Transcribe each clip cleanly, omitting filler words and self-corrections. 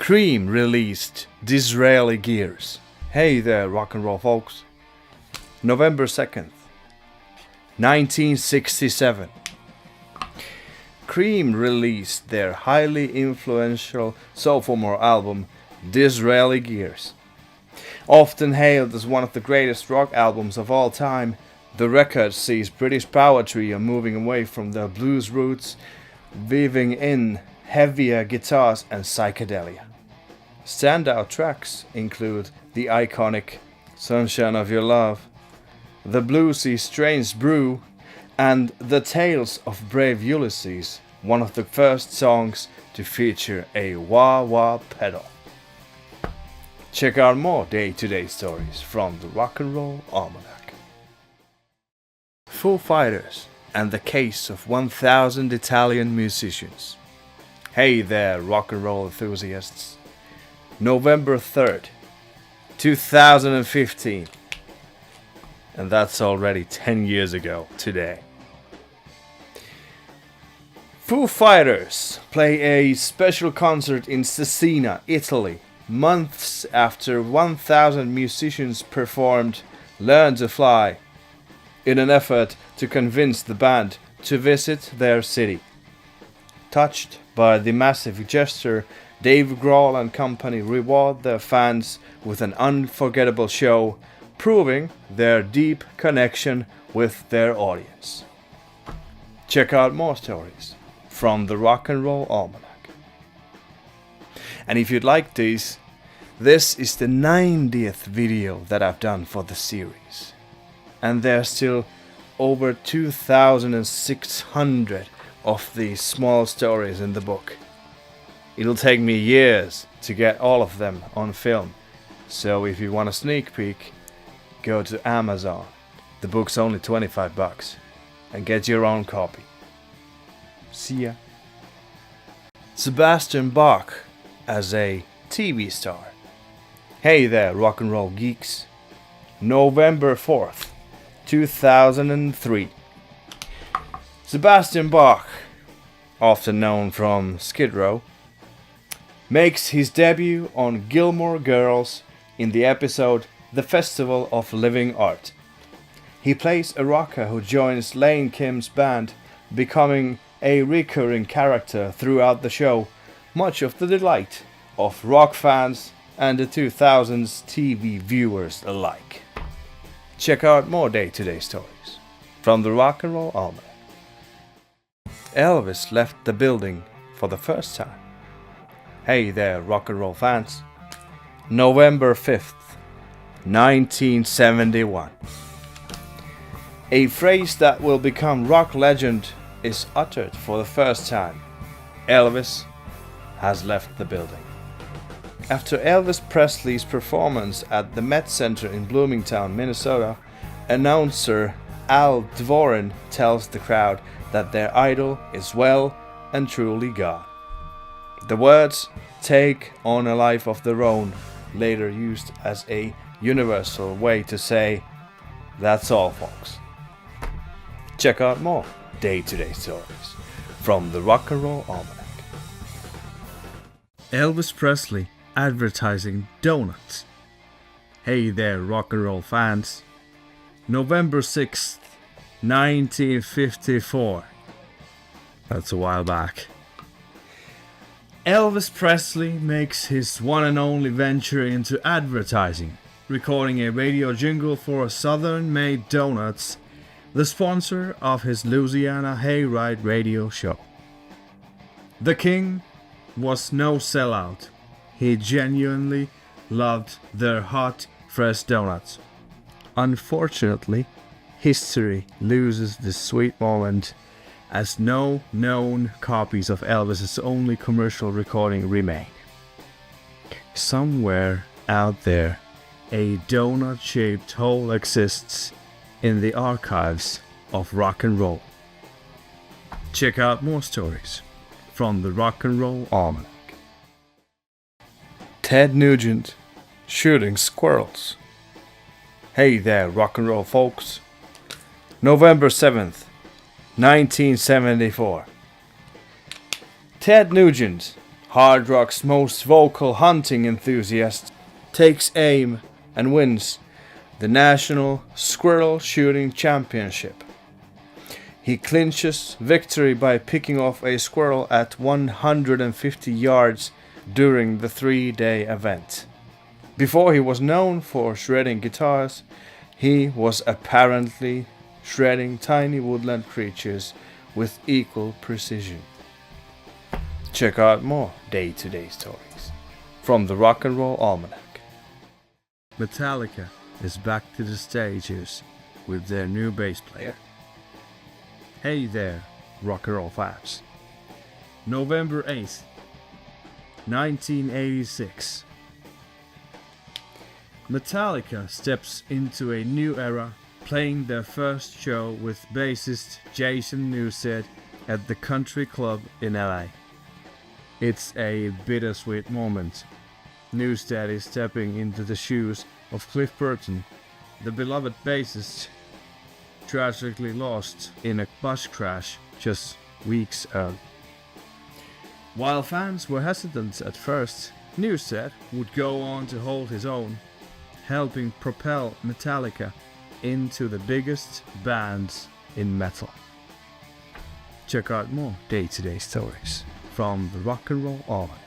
Cream released Disraeli Gears. Hey there, rock and roll folks. November 2nd, 1967. Cream released their highly influential sophomore album, Disraeli Gears. Often hailed as one of the greatest rock albums of all time, the record sees British power trio moving away from their blues roots, weaving in heavier guitars and psychedelia. Standout tracks include the iconic Sunshine of Your Love, the bluesy Strange Brew, and The Tales of Brave Ulysses, one of the first songs to feature a wah-wah pedal. Check out more day-to-day stories from the Rock and Roll Almanac. Foo Fighters and the Case of 1,000 Italian Musicians. Hey there, rock and roll enthusiasts. November 3rd, 2015. And that's already 10 years ago today. Foo Fighters play a special concert in Cesena, Italy, months after 1,000 musicians performed Learn to Fly in an effort to convince the band to visit their city. Touched by the massive gesture, Dave Grohl and company reward their fans with an unforgettable show, proving their deep connection with their audience. Check out more stories from the Rock and Roll Almanac. And if you'd like this is the 90th video that I've done for the series. And there's still over 2,600 of these small stories in the book. It'll take me years to get all of them on film, so if you want a sneak peek, go to Amazon. The book's only $25 and get your own copy. See ya. Sebastian Bach as a TV star. Hey there, rock and roll geeks. November 4th, 2003. Sebastian Bach, often known from Skid Row, makes his debut on Gilmore Girls in the episode The Festival of Living Art. He plays a rocker who joins Lane Kim's band, becoming a recurring character throughout the show, much of the delight of rock fans and the 2000s TV viewers alike. Check out more day-to-day stories from the Rock and Roll Almanac. Elvis left the building for the first time. Hey there, rock and roll fans. November 5th, 1971. A phrase that will become rock legend is uttered for the first time. Elvis has left the building. After Elvis Presley's performance at the Met Center in Bloomington, Minnesota, announcer Al Dvorin tells the crowd that their idol is well and truly gone. The words "take on a life of their own" later used as a universal way to say, that's all folks. Check out more day-to-day stories from the Rock and Roll Almanac. Elvis Presley advertising donuts. Hey there, rock and roll fans. November 6th, 1954. That's a while back. Elvis Presley makes his one and only venture into advertising, recording a radio jingle for Southern Made Donuts, the sponsor of his Louisiana Hayride radio show. The King was no sellout. He genuinely loved their hot, fresh donuts. Unfortunately, history loses this sweet moment as no known copies of Elvis's only commercial recording remain. Somewhere out there, a donut-shaped hole exists in the archives of rock and roll. Check out more stories from the Rock and Roll Almanac. Ted Nugent shooting squirrels. Hey there, rock and roll folks. November 7th, 1974. Ted Nugent, hard rock's most vocal hunting enthusiast, takes aim and wins the National Squirrel Shooting Championship. He clinches victory by picking off a squirrel at 150 yards during the 3-day event. Before he was known for shredding guitars, he was apparently shredding tiny woodland creatures with equal precision. Check out more day-to-day stories from the Rock and Roll Almanac. Metallica is back to the stages with their new bass player. Hey there, rock and roll fans. November 8th, 1986. Metallica steps into a new era, playing their first show with bassist Jason Newsted at the Country Club in LA. It's a bittersweet moment. Newsted is stepping into the shoes of Cliff Burton, the beloved bassist, tragically lost in a bus crash just weeks early. While fans were hesitant at first, Newsted would go on to hold his own, helping propel Metallica into the biggest bands in metal. Check out more day-to-day stories from the Rock and Roll Almanac.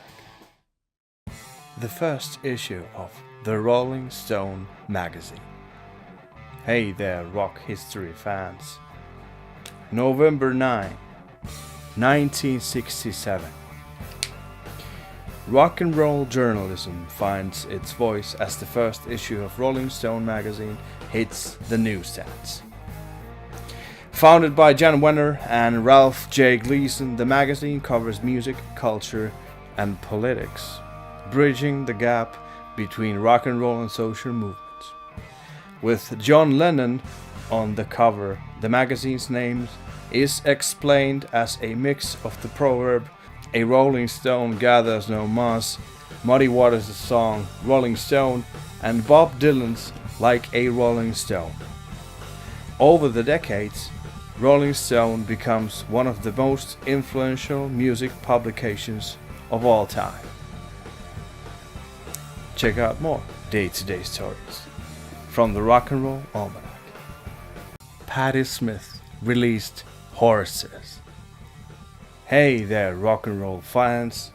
The first issue of the Rolling Stone magazine. Hey there, rock history fans. November 9, 1967. Rock and roll journalism finds its voice as the first issue of Rolling Stone magazine hits the newsstands. Founded by Jan Wenner and Ralph J. Gleason, the magazine covers music, culture, and politics, bridging the gap between rock and roll and social movements. With John Lennon on the cover, the magazine's name is explained as a mix of the proverb, "A Rolling Stone gathers no moss," Muddy Waters' song Rolling Stone, and Bob Dylan's Like a Rolling Stone. Over the decades, Rolling Stone becomes one of the most influential music publications of all time. Check out more day-to-day stories from the Rock and Roll Almanac. Patti Smith released Horses. Hey there, rock and roll fans.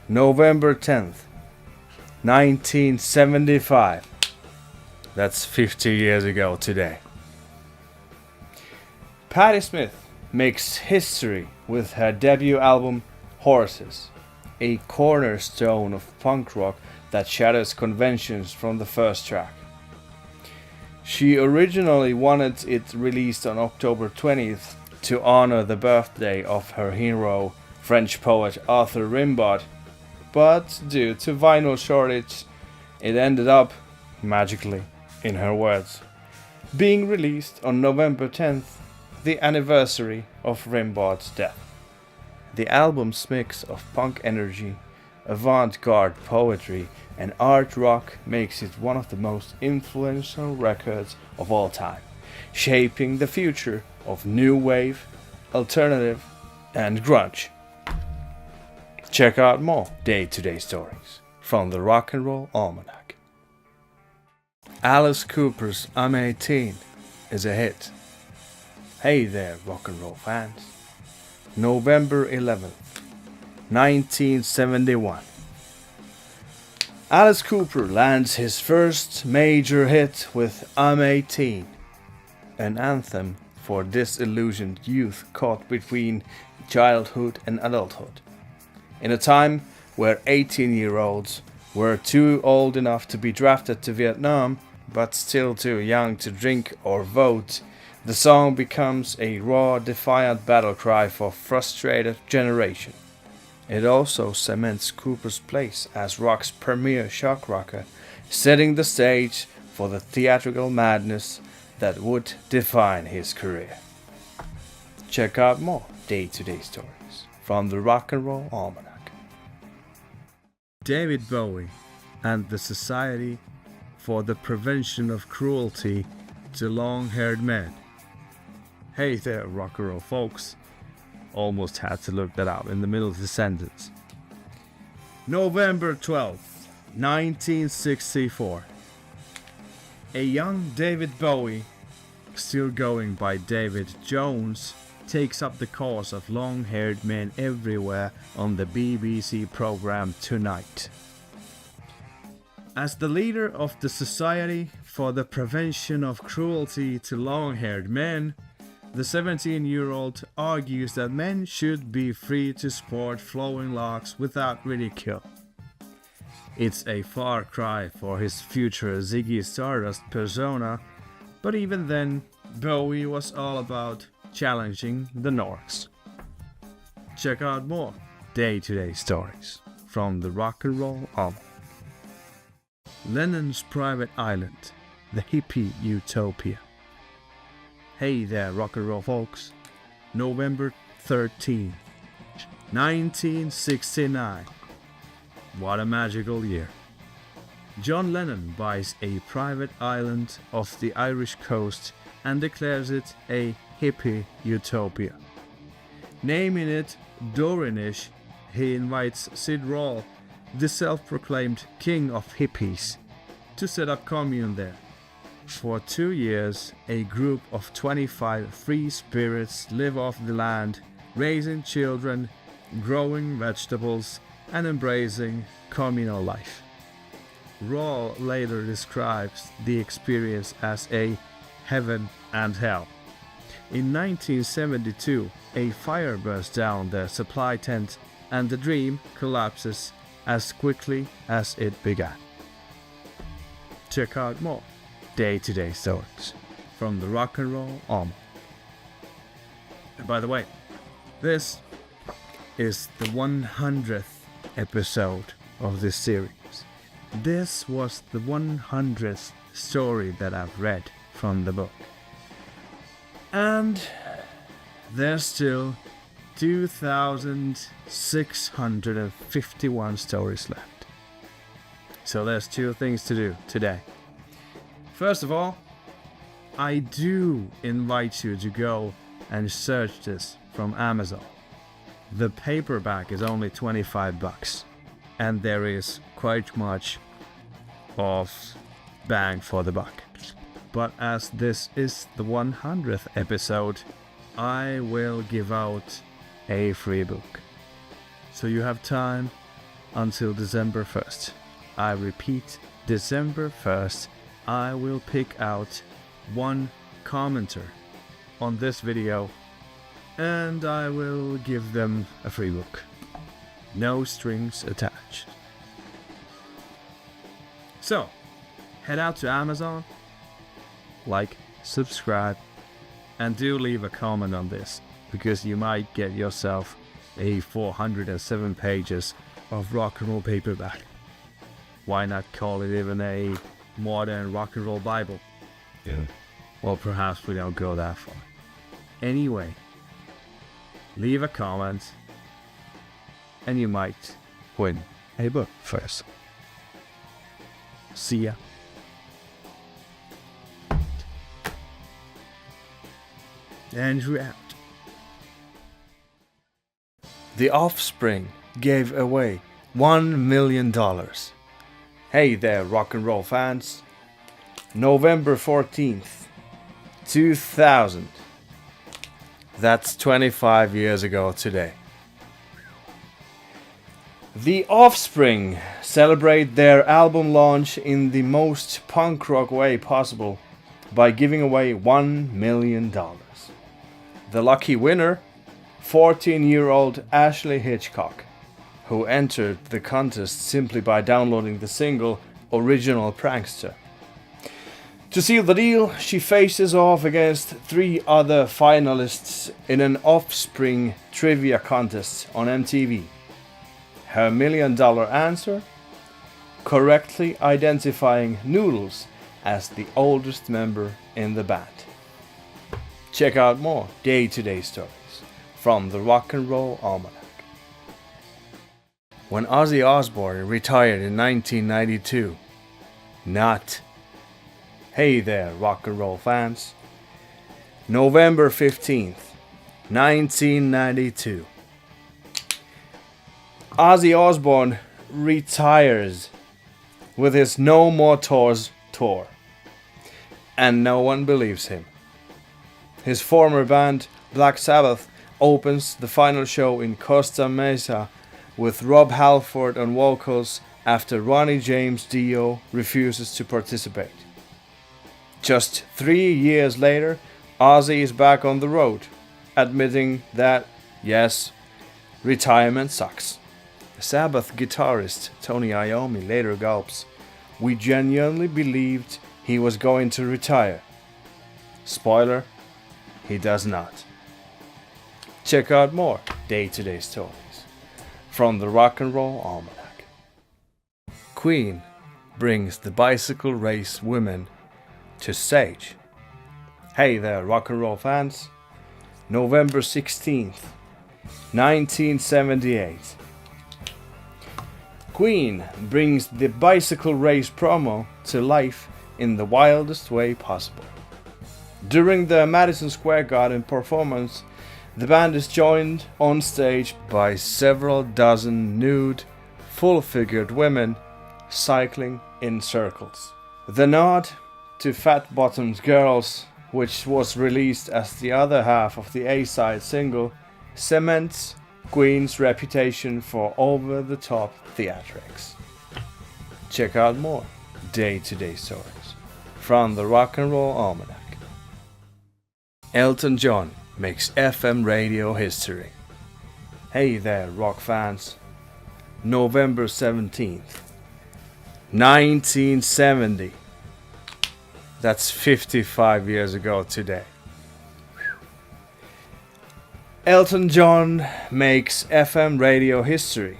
November 10th, 1975. That's 50 years ago today. Patti Smith makes history with her debut album Horses, a cornerstone of punk rock that shatters conventions from the first track. She originally wanted it released on October 20th to honor the birthday of her hero, French poet Arthur Rimbaud, but due to vinyl shortage, it ended up, magically, in her words, being released on November 10th, the anniversary of Rimbaud's death. The album's mix of punk energy, avant-garde poetry, and art rock makes it one of the most influential records of all time, shaping the future of new wave, alternative, and grunge. Check out more day-to-day stories from the Rock and Roll Almanac. Alice Cooper's I'm 18 is a hit. Hey there, rock and roll fans. November 11th, 1971. Alice Cooper lands his first major hit with I'm 18, an anthem for disillusioned youth caught between childhood and adulthood. In a time where 18-year-olds were too old enough to be drafted to Vietnam, but still too young to drink or vote, the song becomes a raw, defiant battle cry for a frustrated generation. It also cements Cooper's place as rock's premier shock rocker, setting the stage for the theatrical madness that would define his career. Check out more day-to-day stories from the Rock and Roll Almanac. David Bowie and the Society for the Prevention of Cruelty to Long-Haired Men. Hey there, rock and roll folks. Almost had to look that up in the middle of the sentence. November 12th, 1964. A young David Bowie, still going by David Jones, takes up the cause of long-haired men everywhere on the BBC program Tonight. As the leader of the Society for the Prevention of Cruelty to Long-Haired Men, the 17-year-old argues that men should be free to sport flowing locks without ridicule. It's a far cry for his future Ziggy Stardust persona, but even then, Bowie was all about challenging the norms. Check out more day-to-day stories from the Rock and Roll Almanac. Lennon's private island, the hippie utopia. Hey there, rock and roll folks. November 13, 1969. What a magical year. John Lennon buys a private island off the Irish coast and declares it a hippie utopia. Naming it Dorinish, he invites Sid Roll, the self-proclaimed king of hippies, to set up commune there. For 2 years, a group of 25 free spirits live off the land, raising children, growing vegetables, and embracing communal life. Raw later describes the experience as a heaven and hell. In 1972, a fire bursts down their supply tent and the dream collapses as quickly as it began. Check out more day-to-day stories from the Rock and Roll Almanac. And by the way, this is the 100th episode of this series. This was the 100th story that I've read from the book. And there's still 2,651 stories left. So there's 2 things to do today. First of all, I do invite you to go and search this from Amazon. The paperback is only $25, and there is quite much of bang for the buck. But as this is the 100th episode, I will give out a free book. So you have time until December 1st. I repeat, December 1st, I will pick out one commenter on this video and I will give them a free book. No strings attached. So, head out to Amazon, like, subscribe, and do leave a comment on this, because you might get yourself a 407 pages of rock and roll paperback. Why not call it even a modern rock and roll Bible? Yeah. Well, perhaps we don't go that far. Anyway, leave a comment and you might win a book first. See ya. Andrew out. The Offspring gave away $1 million. Hey there, rock and roll fans. November 14th, 2000. That's 25 years ago today. The Offspring celebrate their album launch in the most punk rock way possible by giving away $1 million. The lucky winner, 14-year-old Ashley Hitchcock, who entered the contest simply by downloading the single Original Prankster. To seal the deal, she faces off against 3 other finalists in an Offspring trivia contest on MTV. Her $1 million answer? Correctly identifying Noodles as the oldest member in the band. Check out more day-to-day stories from the Rock and Roll Almanac. When Ozzy Osbourne retired in 1992, not. Hey there, rock and roll fans. November 15th, 1992. Ozzy Osbourne retires with his No More Tours tour. And no one believes him. His former band, Black Sabbath, opens the final show in Costa Mesa with Rob Halford on vocals after Ronnie James Dio refuses to participate. Just 3 years later, Ozzy is back on the road, admitting that, yes, retirement sucks. Sabbath guitarist Tony Iommi later gulps, "We genuinely believed he was going to retire." Spoiler, he does not. Check out more day-to-day stories from the Rock and Roll Almanac. Queen brings the bicycle race women to stage. Hey there, rock and roll fans. November 16th, 1978. Queen brings the bicycle race promo to life in the wildest way possible. During the Madison Square Garden performance, the band is joined on stage by several dozen nude, full-figured women cycling in circles. The nod to Fat Bottoms Girls, which was released as the other half of the A-side single, cements Queen's reputation for over-the-top theatrics. Check out more day-to-day stories from the Rock and Roll Almanac. Elton John makes FM radio history. Hey there, rock fans. November 17th, 1970. That's 55 years ago today. Elton John makes FM radio history,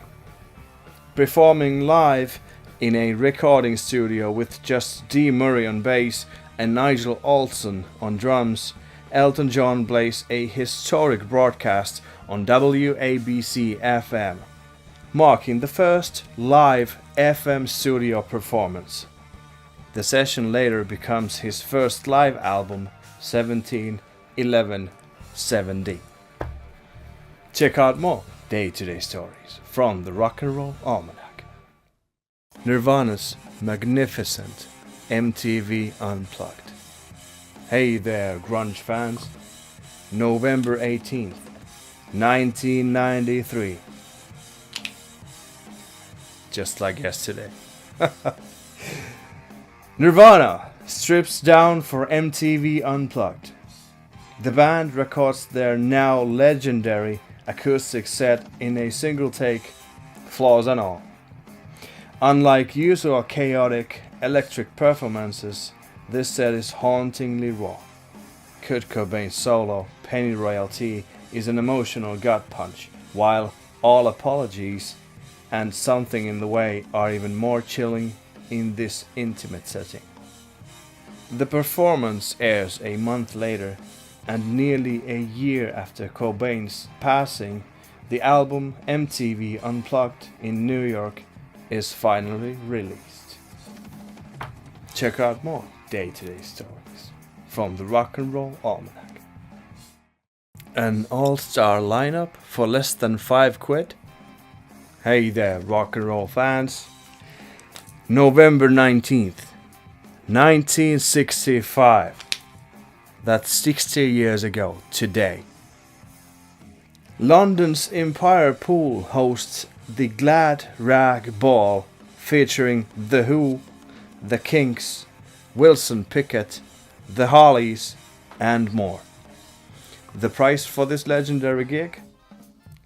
performing live in a recording studio with just Dee Murray on bass and Nigel Olsson on drums. Elton John plays a historic broadcast on WABC FM, marking the first live FM studio performance. The session later becomes his first live album, 17-11-70. Check out more day-to-day stories from the Rock and Roll Almanac. Nirvana's magnificent MTV Unplugged. Hey there, grunge fans. November 18th, 1993. Just like yesterday. Nirvana strips down for MTV Unplugged. The band records their now legendary acoustic set in a single take, flaws and all. Unlike usual chaotic electric performances, this set is hauntingly raw. Kurt Cobain's solo, Penny Royalty, is an emotional gut punch, while All Apologies and Something in the Way are even more chilling in this intimate setting. The performance airs a month later, and nearly a year after Cobain's passing, the album MTV Unplugged in New York is finally released. Check out more day-to-day stories from the Rock and Roll Almanac. An all-star lineup for less than £5? Hey there, rock and roll fans. November 19th, 1965. That's 60 years ago today. London's Empire Pool hosts the Glad Rag Ball, featuring The Who, The Kinks, Wilson Pickett, The Hollies, and more. The price for this legendary gig?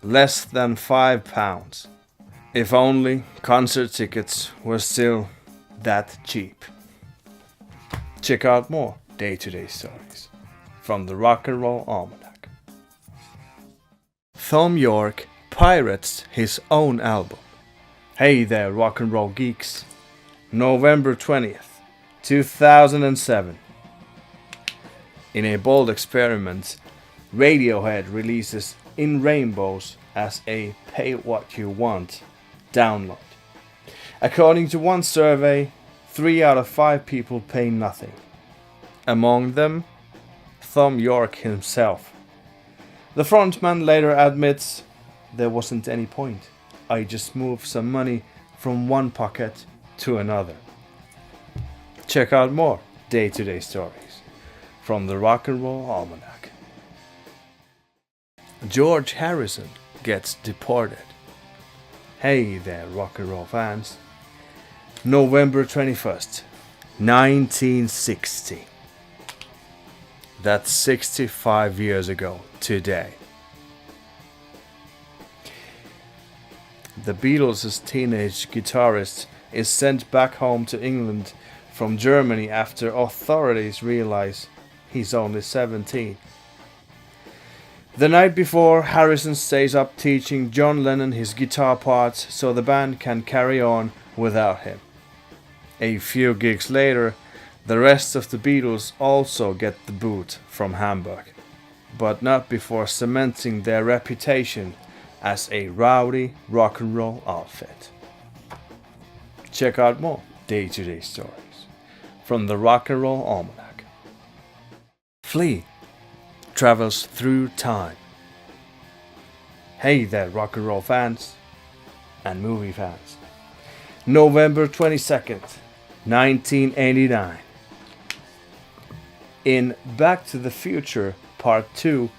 Less than £5. If only concert tickets were still that cheap. Check out more day-to-day stories from the Rock and Roll Almanac. Thom Yorke pirates his own album. Hey there, rock and roll geeks. November 20th, 2007. In a bold experiment, Radiohead releases In Rainbows as a pay-what-you-want download. According to one survey, 3 out of 5 people pay nothing. Among them, Thom Yorke himself. The frontman later admits, "There wasn't any point. I just moved some money from one pocket to another. Check out more day-to-day stories from the Rock and Roll Almanac. George Harrison gets deported. Hey there, rock and roll fans. November 21st, 1960. That's 65 years ago today. The Beatles' teenage guitarist is sent back home to England from Germany after authorities realize he's only 17. The night before, Harrison stays up teaching John Lennon his guitar parts so the band can carry on without him. A few gigs later, the rest of the Beatles also get the boot from Hamburg, but not before cementing their reputation as a rowdy rock and roll outfit. Check out more day-to-day stories from the Rock and Roll Almanac. Flea travels through time. Hey there, rock and roll fans and movie fans. November 22nd, 1989. In Back to the Future Part 2,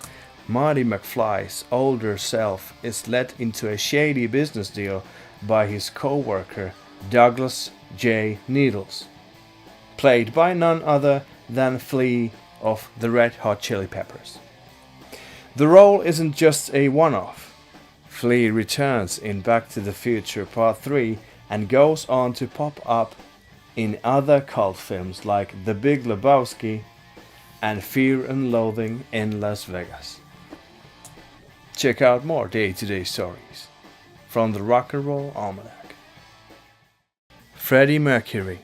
Marty McFly's older self is let into a shady business deal by his co-worker Douglas J. Needles, played by none other than Flea of the Red Hot Chili Peppers. The role isn't just a one-off. Flea returns in Back to the Future Part 3 and goes on to pop up in other cult films like The Big Lebowski and Fear and Loathing in Las Vegas. Check out more day-to-day stories from the Rock and Roll Almanac. Freddie Mercury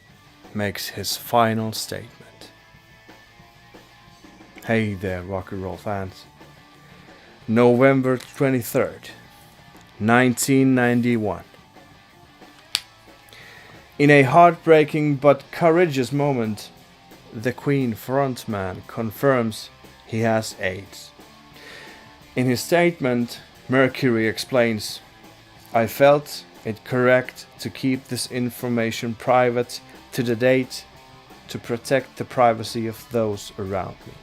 makes his final statement. Hey there, rock and roll fans. November 23rd, 1991. In a heartbreaking but courageous moment, the Queen frontman confirms he has AIDS. In his statement, Mercury explains, "I felt it correct to keep this information private to the date to protect the privacy of those around me."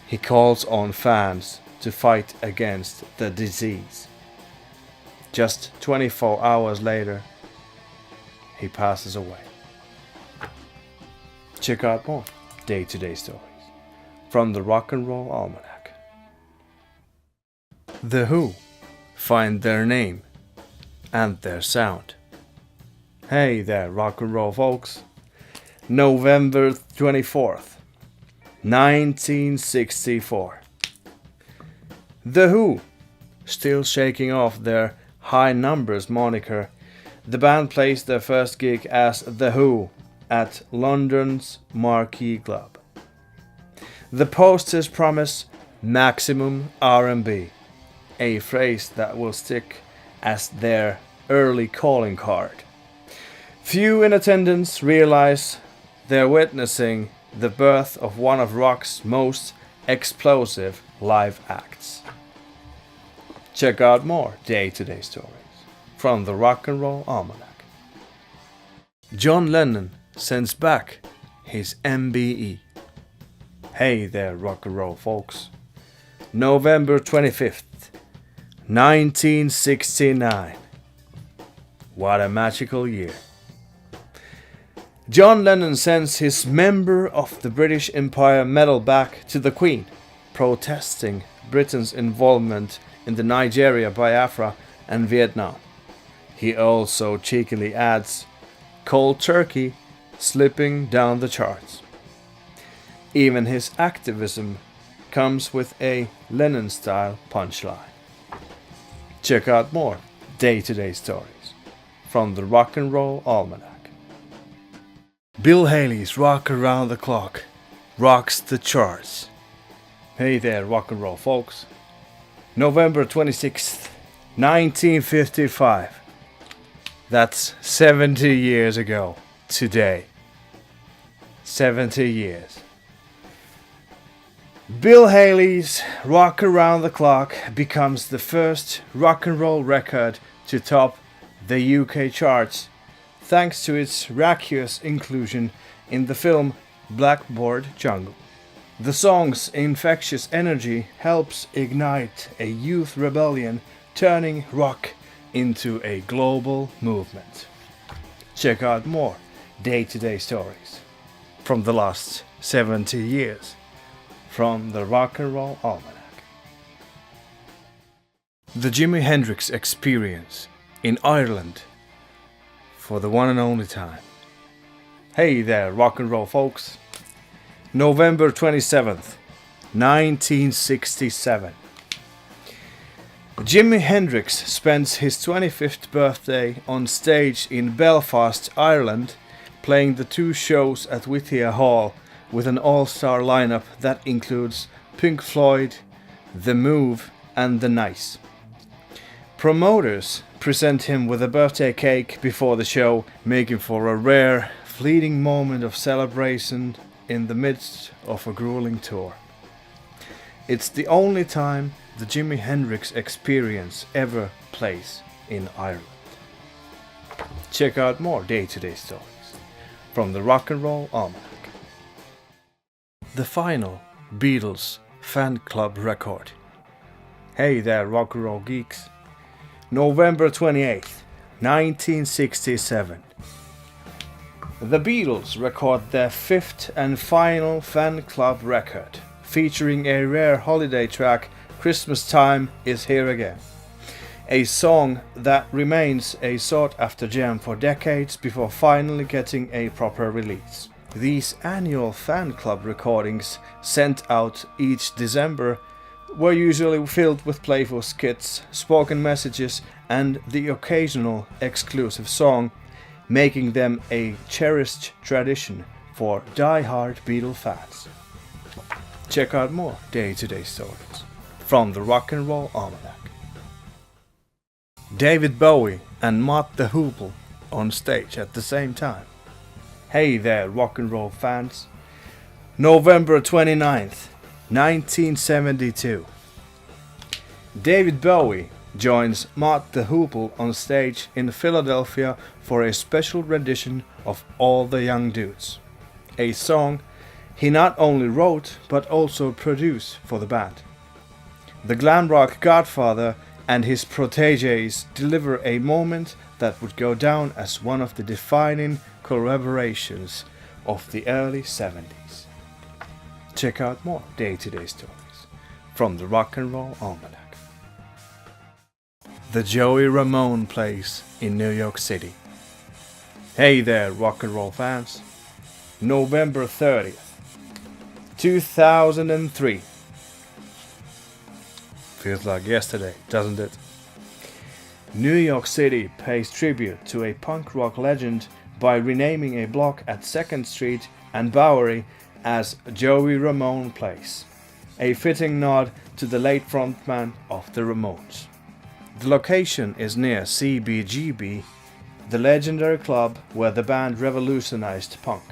He calls on fans to fight against the disease. Just 24 hours later, he passes away. Check out more day-to-day stories from the Rock and Roll Almanac. The Who find their name and their sound. Hey there, rock and roll folks. November 24th, 1964. The Who, still shaking off their High Numbers moniker, the band plays their first gig as The Who at London's Marquee Club. The posters promise maximum R&B, a phrase that will stick as their early calling card. Few in attendance realize they're witnessing the birth of one of rock's most explosive live acts. Check out more day-to-day stories from the Rock and Roll Almanac. John Lennon sends back his MBE. Hey there, rock and roll folks. November 25th, 1969. What a magical year. John Lennon sends his Member of the British Empire medal back to the Queen, protesting Britain's involvement in the Nigeria, Biafra and Vietnam. He also cheekily adds, "Cold turkey," slipping down the charts. Even his activism comes with a Lennon-style punchline. Check out more day-to-day stories from the Rock and Roll Almanac. Bill Haley's Rock Around the Clock rocks the charts. Hey there, rock and roll folks. November 26th, 1955. That's 70 years ago today. 70 years. Bill Haley's Rock Around the Clock becomes the first rock and roll record to top the UK charts thanks to its raucous inclusion in the film Blackboard Jungle. The song's infectious energy helps ignite a youth rebellion, turning rock into a global movement. Check out more day-to-day stories from the last 70 years from the Rock and Roll Almanac. The Jimi Hendrix Experience in Ireland for the one and only time. Hey there, rock and roll folks. November 27th, 1967. Jimi Hendrix spends his 25th birthday on stage in Belfast, Ireland, playing the 2 shows at Whittier Hall with an all-star lineup that includes Pink Floyd, The Move and The Nice. Promoters present him with a birthday cake before the show, making for a rare, fleeting moment of celebration in the midst of a grueling tour. It's the only time the Jimi Hendrix Experience ever plays in Ireland. Check out more day-to-day stories from the Rock and Roll Almanac. The final Beatles fan club record. Hey there, rock and roll geeks. November 28th, 1967. The Beatles record their 5th and final fan club record, featuring a rare holiday track, Christmas Time Is Here Again. A song that remains a sought-after gem for decades before finally getting a proper release. These annual fan club recordings, sent out each December, were usually filled with playful skits, spoken messages and the occasional exclusive song, making them a cherished tradition for die-hard Beatle fans. Check out more day-to-day stories from the Rock and Roll Almanac. David Bowie and Mott the Hoople on stage at the same time. Hey there, rock and roll fans. November 29th, 1972. David Bowie joins Mott the Hoople on stage in Philadelphia for a special rendition of All the Young Dudes, a song he not only wrote but also produced for the band. The glam rock godfather and his proteges deliver a moment that would go down as one of the defining collaborations of the early 70s. Check out more day-to-day stories from the Rock and Roll Almanac. The Joey Ramone plays in New York City. Hey there, rock and roll fans. November 30th, 2003. Feels like yesterday, doesn't it? New York City pays tribute to a punk rock legend by renaming a block at 2nd Street and Bowery as Joey Ramone Place, a fitting nod to the late frontman of the Ramones. The location is near CBGB, the legendary club where the band revolutionized punk.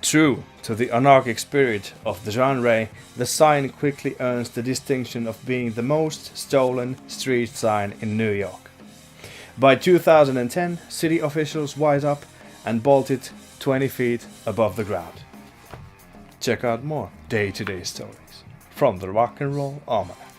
True to the anarchic spirit of the genre, the sign quickly earns the distinction of being the most stolen street sign in New York. By 2010, city officials wise up and bolt it 20 feet above the ground. Check out more day-to-day stories from the Rock and Roll Almanac.